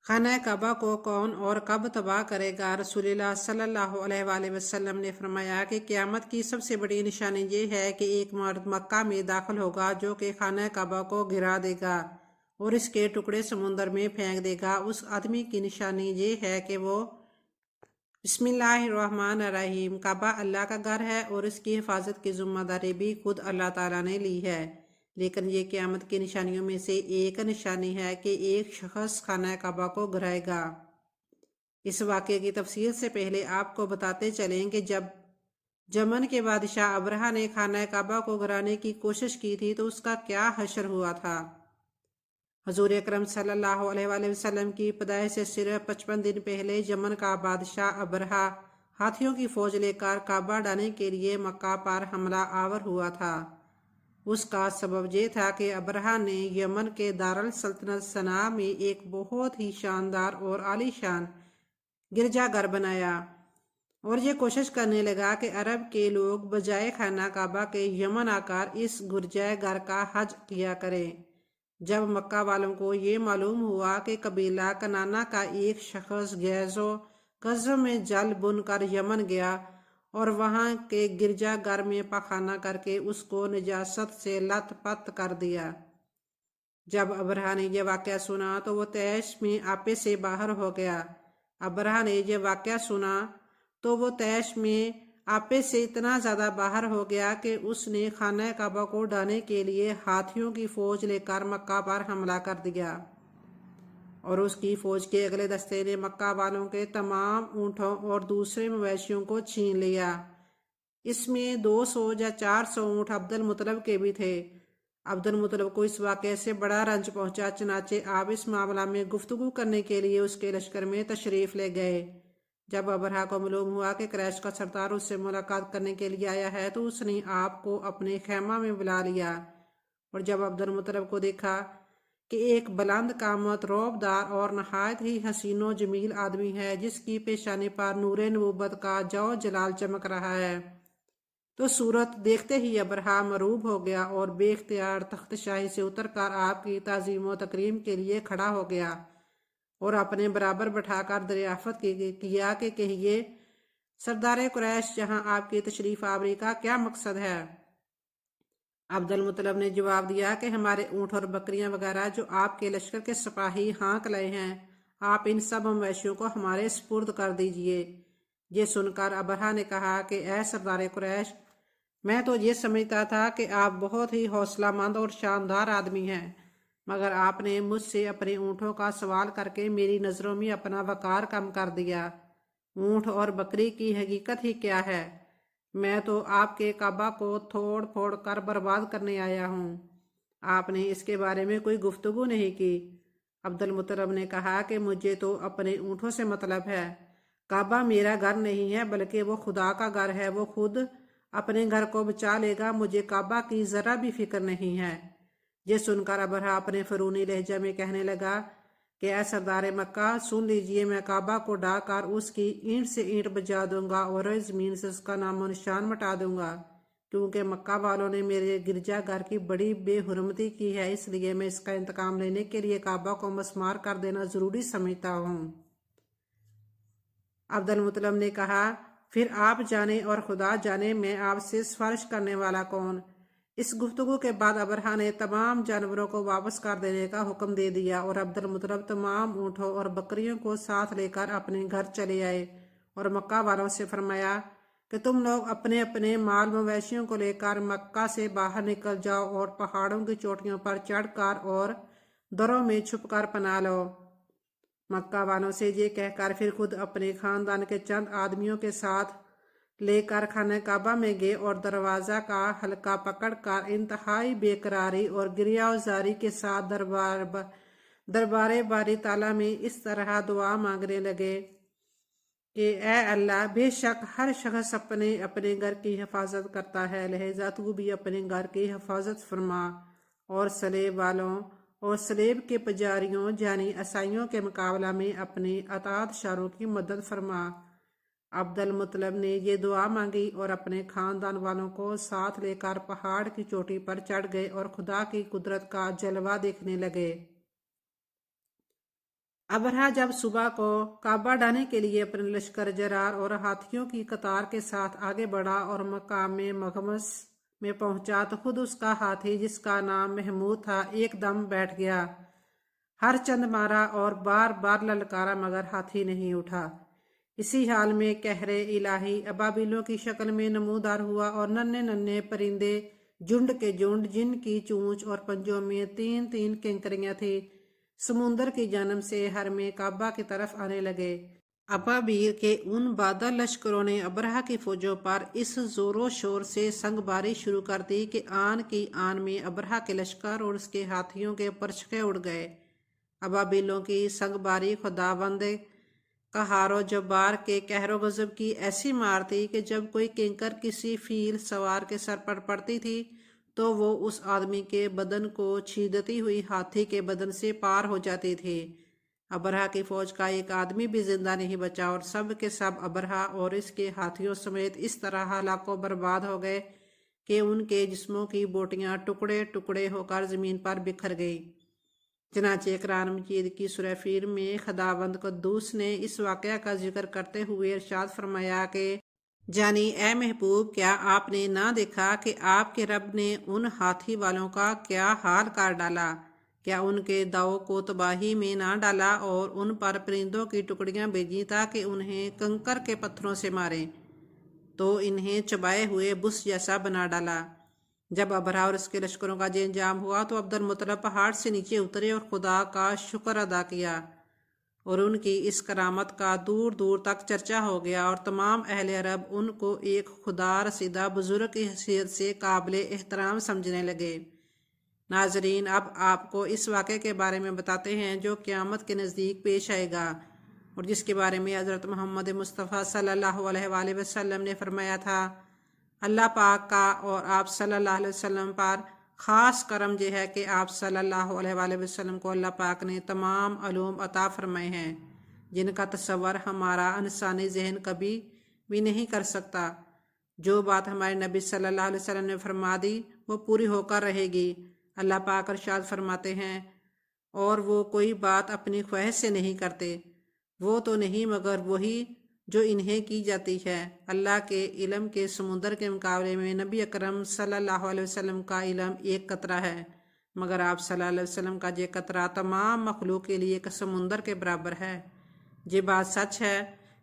खाना काबा को कौन और कब तबाह करेगा? रसूलुल्लाह सल्लल्लाहु अलैहि वसल्लम ने फरमाया कि क़यामत की सबसे बड़ी निशानी ये है कि एक मर्द मक्का में दाखिल होगा जो कि खाना काबा को गिरा देगा और इसके टुकड़े समुंदर में फेंक देगा। उस आदमी की निशानी ये है कि वो बिस्मिल्लाहिर्रहमानिर्रहीम। काबा अल्लाह का घर है और इसकी हिफाजत की जिम्मेदारी भी खुद अल्लाह ताला ने ली है। लेकिन ये क़यामत की निशानियों में से एक निशानी है कि एक शख्स खाना काबा को गिराएगा। इस वाक़े की तफसील से पहले आपको बताते चलें कि जब यमन के बादशाह अबरहा ने खाना काबा को गिराने की कोशिश की थी तो उसका क्या हशर हुआ था। हजूर अकरम सल्लल्लाहु अलैहि वसल्लम की पैदाइश से सिर्फ 55 दिन पहले यमन का बादशाह अबरहा हाथियों की फौज लेकर काबा डालने के लिए मक्का पर हमला आवर हुआ था। उसका सबब यह था कि अबरहा ने यमन के दारुल सल्तनत सना में एक बहुत ही शानदार और आलीशान गिरजाघर बनाया और ये कोशिश करने लगा कि अरब के लोग बजाय खाना काबा के यमन आकर इस गिरजाघर का हज किया करें। जब मक्का वालों को ये मालूम हुआ कि कबीला कनाना का एक शख्स गैज़ो कज़्म में जल बुनकर यमन गया और वहाँ के गिरजाघर में पखाना करके उसको निजासत से लथपथ कर दिया। जब अबरहा ने यह वाक़या सुना तो वो तैश में आपे से बाहर हो गया। अबरहा ने यह वाक़या सुना तो वो तैश में आपे से इतना ज़्यादा बाहर हो गया कि उसने खाना काबा को ढाने के लिए हाथियों की फ़ौज लेकर मक्का पर हमला कर दिया और उसकी फ़ौज के अगले दस्ते ने मक्का वालों के तमाम ऊँटों और दूसरे मवेशियों को छीन लिया। इसमें 200 या 400 ऊँट अब्दुल मुतलब के भी थे। अब्दुल मुतलब को इस वाक़े से बड़ा रंज पहुंचा, चनाचे आप इस मामला में गुफ्तगू करने के लिए उसके लश्कर में तशरीफ़ ले गए। जब अबरहा को मालूम हुआ कि क्रैश का सरदार उससे मुलाकात करने के लिए आया है तो उसने आपको अपने खेमा में बुला लिया और जब अब्दुल मुतलब को देखा कि एक बुलंद कामत रौबदार और नहायत ही हसीनो जमील आदमी है जिसकी पेशानी पर नूरे नबूवत का जौ जलाल चमक रहा है, तो सूरत देखते ही अबरहा मरूब हो गया और बेख्तियार तख्त शाही से उतरकर आपकी ताज़ीम व तकरीम के लिए खड़ा हो गया और अपने बराबर बैठाकर दरियाफत किया कि कहिए सरदार कुरैश, जहां आपकी तशरीफ आवरी का क्या मकसद है। अब्दुल मुतलब ने जवाब दिया कि हमारे ऊँट और बकरियां वगैरह जो आपके लश्कर के सिपाही हाँक लाए हैं, आप इन सब मवेशियों को हमारे सुपुर्द कर दीजिए। ये सुनकर अबरहा ने कहा कि ऐ सरदार कुरैश, मैं तो ये समझता था कि आप बहुत ही हौसलामंद और शानदार आदमी हैं, मगर आपने मुझसे अपने ऊँटों का सवाल करके मेरी नज़रों में अपना वकार कम कर दिया। ऊँट और बकरी की हकीकत ही क्या है? मैं तो आपके काबा को तोड़ फोड़ कर बर्बाद करने आया हूँ। आपने इसके बारे में कोई गुफ्तगू नहीं की। अब्दुल मुतलब ने कहा कि मुझे तो अपने ऊँटों से मतलब है। काबा मेरा घर नहीं है बल्कि वो खुदा का घर है। वो खुद अपने घर को बचा लेगा, मुझे काबा की ज़रा भी फिक्र नहीं है। ये सुनकर अबरहा अपने फ़िरूनी लहजा में कहने लगा कि ऐ सरदार मक्का, सुन लीजिए, मैं काबा को ढा कर उसकी ईंट से ईंट बजा दूंगा और ज़मीन से उसका नामो निशान मिटा दूंगा, क्योंकि मक्का वालों ने मेरे गिरजाघर की बड़ी बेहुरमती की है। इसलिए मैं इसका इंतकाम लेने के लिए काबा को मस्मार कर देना ज़रूरी समझता हूँ। अब्दुल मुतलब ने कहा, फिर आप जाने और खुदा जाने मैं आपसे सिफारिश करने वाला कौन। इस गुफ्तगू के बाद अबरहा ने तमाम जानवरों को वापस कर देने का हुक्म दे दिया और अब्दुल मुतलब तमाम ऊँटों और बकरियों को साथ लेकर अपने घर चले आए और मक्का वालों से फरमाया कि तुम लोग अपने अपने माल मवेशियों को लेकर मक्का से बाहर निकल जाओ और पहाड़ों की चोटियों पर चढ़कर और दरों में छुपकर पनाह लो। मक्का वालों से ये कहकर फिर खुद अपने खानदान के चंद आदमियों के साथ लेकर खाना काबा में गए और दरवाज़ा का हल्का पकड़कर इंतहाई बेकरारी और गिरियाजारी के साथ दरबारे बारी ताला में इस तरह दुआ मांगने लगे कि ए अल्लाह, बेशक हर शख्स अपने अपने घर की हिफाजत करता है, लिहाजा तू भी अपने घर की हिफाजत फरमा और सलेब वालों और सलेब के पुजारियों यानी ईसाइयों के मुकाबला में अपने अतात शारों की मदद फरमा। अब्दुल मुतलब ने ये दुआ मांगी और अपने खानदान वालों को साथ लेकर पहाड़ की चोटी पर चढ़ गए और खुदा की कुदरत का जलवा देखने लगे। अबरहा जब सुबह को काबा ढाने के लिए अपने लश्कर जरार और हाथियों की कतार के साथ आगे बढ़ा और मकाम मखमस में पहुंचा तो खुद उसका हाथी, जिसका नाम महमूद था, एकदम बैठ गया। हर चंद मारा और बार बार ललकारा, मगर हाथी नहीं उठा। इसी हाल में कहरे इलाही अबाबिलों की शक्ल में नमूदार हुआ और नन्हे नन्हे परिंदे झुंड के झुंड, जिनकी चोंच और पंजों में तीन तीन किंकरियां थी, समुंदर की जन्म से हर में काबा की तरफ आने लगे। अबाबील के उन बादल लश्करों ने अबरहा की फौजों पर इस जोरों शोर से संगबारी शुरू कर दी कि आन की आन में अबरहा के लश्कर और उसके हाथियों के परछके उड़ गए। अबाबिलों की संगबारी खुदाबंद कहारो जब्बार के कहरो गजब की ऐसी मार थी कि जब कोई किंकर किसी फील सवार के सर पर पड़ती थी तो वो उस आदमी के बदन को छीदती हुई हाथी के बदन से पार हो जाती थी। अबरहा की फौज का एक आदमी भी जिंदा नहीं बचा और सब के सब अबरहा और इसके हाथियों समेत इस तरह हलाको बर्बाद हो गए कि उनके जिस्मों की बोटियां टुकड़े टुकड़े होकर जमीन पर बिखर गई। चनाचे कुरान मजीद की सूरह फील में खुदावंद कुद्दूस ने इस वाक़या का जिक्र करते हुए इरशाद फरमाया कि जानी ए महबूब, क्या आपने ना देखा कि आपके रब ने उन हाथी वालों का क्या हाल कर डाला? क्या उनके दावों को तबाही में ना डाला और उन पर परिंदों की टुकड़ियां भेजी ताकि उन्हें कंकर के पत्थरों से मारें, तो इन्हें चबाए हुए बुस जैसा बना डाला। जब अबरहा और उसके लश्करों का ये अंजाम हुआ तो अब्दुल मुत्तलिब पहाड़ से नीचे उतरे और खुदा का शुक्र अदा किया और उनकी इस करामत का दूर दूर तक चर्चा हो गया और तमाम अहले अरब उनको एक खुदा रसीदा बुजुर्ग की हैसियत से काबिल एहतराम समझने लगे। नाजरीन, अब आपको इस वाक़े के बारे में बताते हैं जो क़यामत के नज़दीक पेश आएगा और जिसके बारे में हज़रत मोहम्मद मुस्तफ़ा सल्लल्लाहु अलैहि वसल्लम ने फरमाया था, अल्लाह पाक का और आप सल्लल्लाहु अलैहि वसल्लम पर ख़ास करम यह है कि आप सल्लल्लाहु अलैहि वसल्लम को अल्लाह पाक ने तमाम अलूम अता फरमाए हैं जिनका तसव्वुर हमारा इंसानी जहन कभी भी नहीं कर सकता। जो बात हमारे नबी सल्लल्लाहु अलैहि वसल्लम ने फरमा दी वो पूरी होकर रहेगी। अल्लाह पाक इरशाद फरमाते हैं, और वो कोई बात अपनी ख्वाहिश से नहीं करते, वो तो नहीं मगर वही जो इन्हें की जाती है। अल्लाह के इल्म के समुंदर के मुकाबले में नबी अकरम सल्लल्लाहु अलैहि वसल्लम का इल्म एक कतरा है, मगर आप सल्लल्लाहु अलैहि वसल्लम का ये कतरा तमाम मखलूक के लिए एक समुंदर के बराबर है। ये बात सच है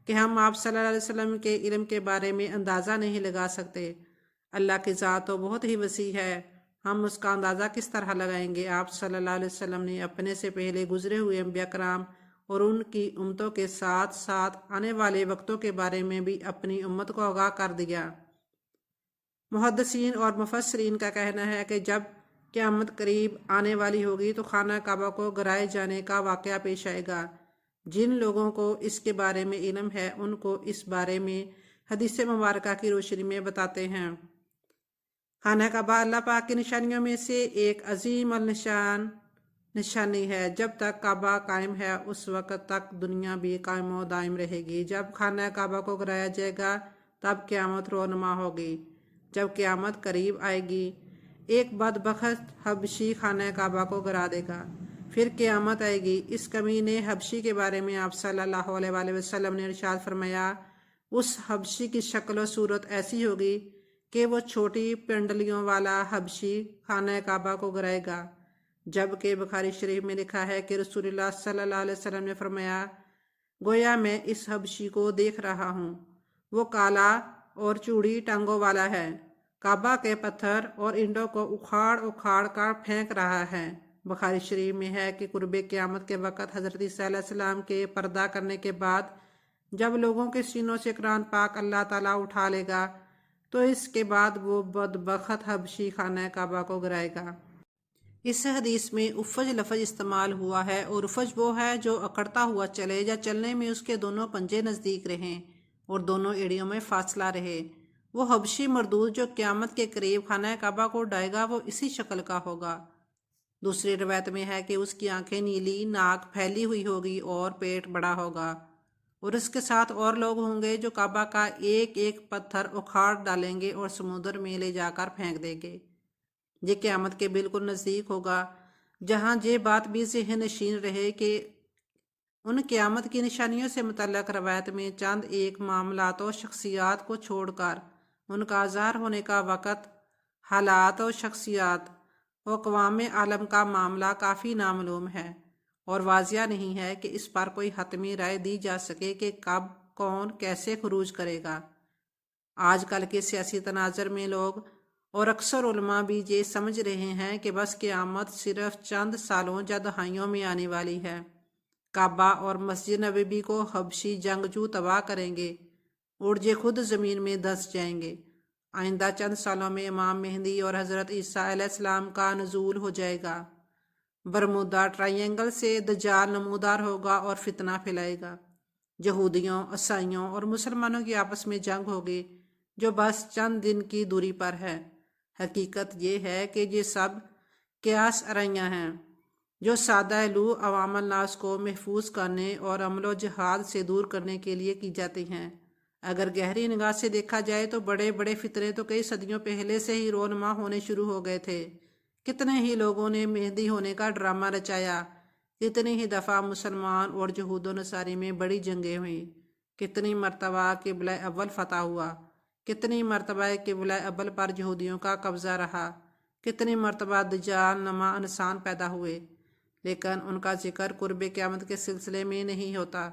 कि हम आप सल्लल्लाहु अलैहि वसल्लम के इल्म के बारे में अंदाज़ा नहीं लगा सकते। अल्लाह की ज़ात तो बहुत ही वसी है, हम उसका अंदाज़ा किस तरह लगाएंगे। आप सल्लल्लाहु अलैहि वसल्लम ने अपने से पहले गुजरे हुए अंबिया कराम और उनकी उम्मतों के साथ साथ आने वाले वक्तों के बारे में भी अपनी उम्मत को आगाह कर दिया। मुहद्दिसीन और मुफस्सिरीन का कहना है कि जब क़यामत करीब आने वाली होगी तो खाना काबा को गिराए जाने का वाक़या पेश आएगा। जिन लोगों को इसके बारे में इल्म है उनको इस बारे में हदीस मुबारक की रोशनी में बताते हैं। खाना काबा अल्लाह पाक की निशानियों में से एक अजीम निशानी है। जब तक काबा कायम है उस वक़्त तक दुनिया भी कायम व दायम रहेगी। जब खाना काबा को गिराया जाएगा तब क़यामत रोनमा होगी। जब क़यामत करीब आएगी एक बदबख्त हबशी खाना काबा को गिरा देगा, फिर क़यामत आएगी। इस कमीने हबशी के बारे में आप सल्लल्लाहु अलैहि वसल्लम ने इरशाद फरमाया, उस हबशी की शक्ल व सूरत ऐसी होगी कि वो छोटी पिंडलियों वाला हबशी खाना काबा को गिराएगा। जबकि बुखारी शरीफ में लिखा है कि रसूलुल्लाह सल्लल्लाहु अलैहि वसल्लम ने फरमाया, गोया मैं इस हबशी को देख रहा हूँ, वो काला और चूड़ी टांगों वाला है, काबा के पत्थर और इंडों को उखाड़ उखाड़ कर फेंक रहा है। बुखारी शरीफ में है कि कुर्बे क़यामत के वक़्त हज़रत ईसा अलैहिस्सलाम के पर्दा करने के बाद जब लोगों के सीनों से कुरान पाक अल्लाह ताला उठा लेगा तो इसके बाद वो बदबख्त हबशी खाना काबा को गिराएगा। इस हदीस में उफ़ज लफ्ज़ इस्तेमाल हुआ है और उफ़ज वो है जो अकड़ता हुआ चले या चलने में उसके दोनों पंजे नज़दीक रहें और दोनों एड़ियों में फासला रहे। वो हबशी मरदूद जो क़यामत के करीब खाना काबा को उड़ाएगा वो इसी शक्ल का होगा। दूसरी रवायत में है कि उसकी आंखें नीली, नाक फैली हुई होगी और पेट बड़ा होगा और उसके साथ और लोग होंगे जो काबा का एक एक पत्थर उखाड़ डालेंगे और समुद्र में ले जाकर फेंक देंगे। ये क़यामत के बिल्कुल नज़दीक होगा। जहाँ ये बात भी ज़हन नशीन रहे कि उन क़यामत की निशानियों से मुतल्लक़ रवायत में चंद एक मामलात और शख्सियात को छोड़कर उनका ज़ाहिर होने का वक़्त, हालात और शख्सियात और अक़वाम आलम का मामला काफ़ी नामालूम है और वाज़िया नहीं है कि इस पर कोई हतमी राय दी जा सके कि कब, कौन, कैसे खरूज करेगा। आजकल के सियासी तनाज़र में लोग और अक्सर उलमा भी ये समझ रहे हैं कि बस क़यामत सिर्फ चंद सालों या दहाइयों में आने वाली है। काबा और मस्जिद नबवी को हबशी जंगजू तबाह करेंगे और ये खुद ज़मीन में धंस जाएंगे। आइंदा चंद सालों में इमाम मेहदी और हज़रत ईसा अलैहिस्सलाम का नुज़ूल हो जाएगा। बरमुदा ट्रायंगल से दज्जाल नमूदार होगा और फितना फैलाएगा। यहूदियों, ईसाइयों और मुसलमानों की आपस में जंग होगी जो बस चंद दिन की दूरी पर है। हकीकत ये है कि ये सब क़यास आराइयाँ हैं जो सादा लू अवामल नास को महफूज करने और अमलो जहाद से दूर करने के लिए की जाती हैं। अगर गहरी निगाह से देखा जाए तो बड़े बड़े फितरे तो कई सदियों पहले से ही रोनमा होने शुरू हो गए थे। कितने ही लोगों ने मेहदी होने का ड्रामा रचाया, कितनी ही दफ़ा मुसलमान और यहूद नसारी में बड़ी जंगें हुई, कितनी मरतबा क़िबला अव्वल फ़तह हुआ, कितनी मरतबा क़िबला अव्वल पर यहूदियों का कब्ज़ा रहा, कितनी मरतबा दज्जाल नमा इंसान पैदा हुए, लेकिन उनका जिक्र कुर्ब क़यामत के सिलसिले में नहीं होता।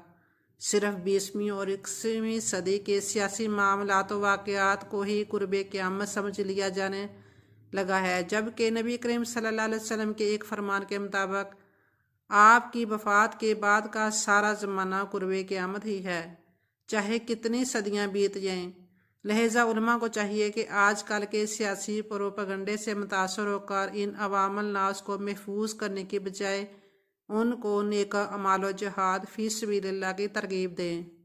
सिर्फ 20वीं और 21वीं सदी के सियासी मामलात व वाक़यात को ही कुर्ब क़यामत समझ लिया जाने लगा है, जबकि नबी करीम सल्लल्लाहु अलैहि वसल्लम के एक फरमान के मुताबिक आपकी वफ़ात के बाद का सारा ज़माना कुर्ब क़यामत ही है, चाहे कितनी सदियां बीत जाएं। लिहाजा उलमा को चाहिए कि आजकल के सियासी प्रोपेगेंडे से मुतासर होकर इन अवामल नास को महफूज करने की बजाय उनको नेक अमाल व जिहाद फ़ी सबीलिल्लाह की तरगीब दें।